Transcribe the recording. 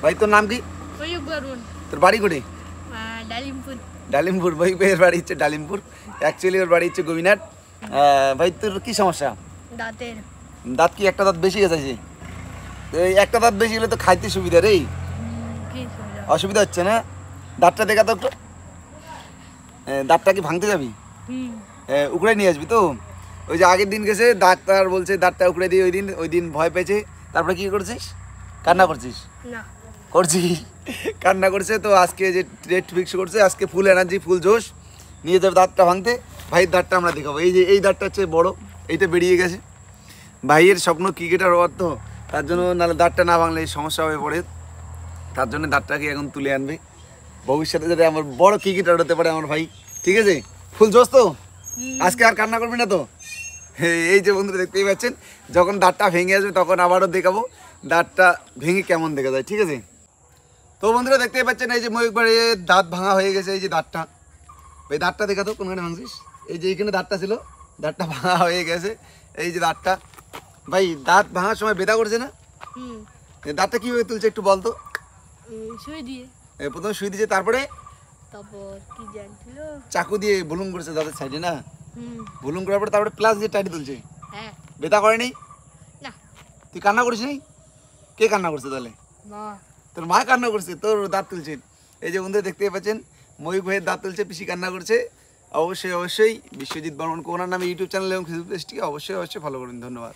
ভাই তোর নাম কি? তোর বাড়ি কোথায়? ডালিমপুর। ভাই ভাইয়ের বাড়ি হচ্ছে ডালিমপুর, অ্যাকচুয়ালি ওর বাড়ি হচ্ছে গোবিনাট। ভাই তোর কি সমস্যা? দাঁতের। দাঁত কি একটা দাঁত বেশি গেছে? এই একটা দাঁত বেশি গেলে তো খাইতে সুবিধা রে, অসুবিধা হচ্ছে না? দাঁতটা দেখা তো একটু, দাঁতটা কি ভাঙতে যাবি? উকড়ে নিয়ে আসবি তো? ওই যে আগের দিন গেছে ডাক্তার বলছে দাঁতটা উকড়ে দিয়ে, ওই দিন ভয় পেয়েছে, তারপরে কি করছিস? কান্না করছিস? না করছিস, কান্না করছে। তো আজকে যে ডেট ফিক্স করছে, আজকে ফুল এনার্জি ফুল জোশ নিয়ে যাবে দাঁতটা ভাঙতে। ভাইয়ের দাঁতটা আমরা দেখাবো। এই যে এই দাঁতটা হচ্ছে বড়, এইটা বেরিয়ে গেছে। ভাইয়ের স্বপ্ন ক্রিকেটার হওয়ার, তো তার জন্য নাহলে দাঁতটা না ভাঙলে সমস্যা হয়ে পড়ে, তার জন্য দাঁতটাকে এখন তুলে আনবে। ভবিষ্যতে যাতে আমার বড় ক্রিকেটার হতে পারে আমার ভাই, ঠিক আছে? ফুল জোশ তো? আজকে আর কান্না করবি না তো? এই যে বন্ধুরা দেখতেই পাচ্ছেন, যখন দাঁতটা ভেঙে আসবে তখন আবারও দেখাবো দাঁতটা ভেঙে কেমন দেখা যায়, ঠিক আছে? তো বন্ধুরা দেখতেই পাচ্ছেন এই যে ময়ূক ভাইয়ের দাঁত ভাঙা হয়ে গেছে। এই যে দাঁতটা, এই দাঁতটা দেখা তো কোনখানে ভাঙছিস? এই যে এইখানে দাঁতটা ছিল, দাঁতটা ভাঙা হয়ে গেছে। এই যে দাঁতটা, ভাই দাঁত ভাঙার সময় ব্যথা করছে না? দাঁতটা কীভাবে তুলছে একটু বল তো? সুই দিয়ে। প্রথমে সুই দিয়েছে, তারপরে তারপর কি জানছিল, চাকু দিয়ে বুলুম করেছে দাঁতের সাইডে না? বুলুম করার পরে তারপরে প্লাস দিয়ে টাইট তুলছে। হ্যাঁ। ব্যথা করেনি? না। তুই কান্না করিস নি? কে কান্না করছে তাহলে? মা। তোর মা কান্না করছে, তোর দাঁত তুলছেন। এই যে বন্ধুরা দেখতেই পাচ্ছেন ময়ূক ভাইয়ের দাঁত তুলছে, পিসি কান্না করছে। অবশ্যই বিশ্বজিৎ বর্মন কোনার নামে ইউটিউব চ্যানেল এবং ফেসবুক পেজটিকে অবশ্যই ফলো করুন। ধন্যবাদ।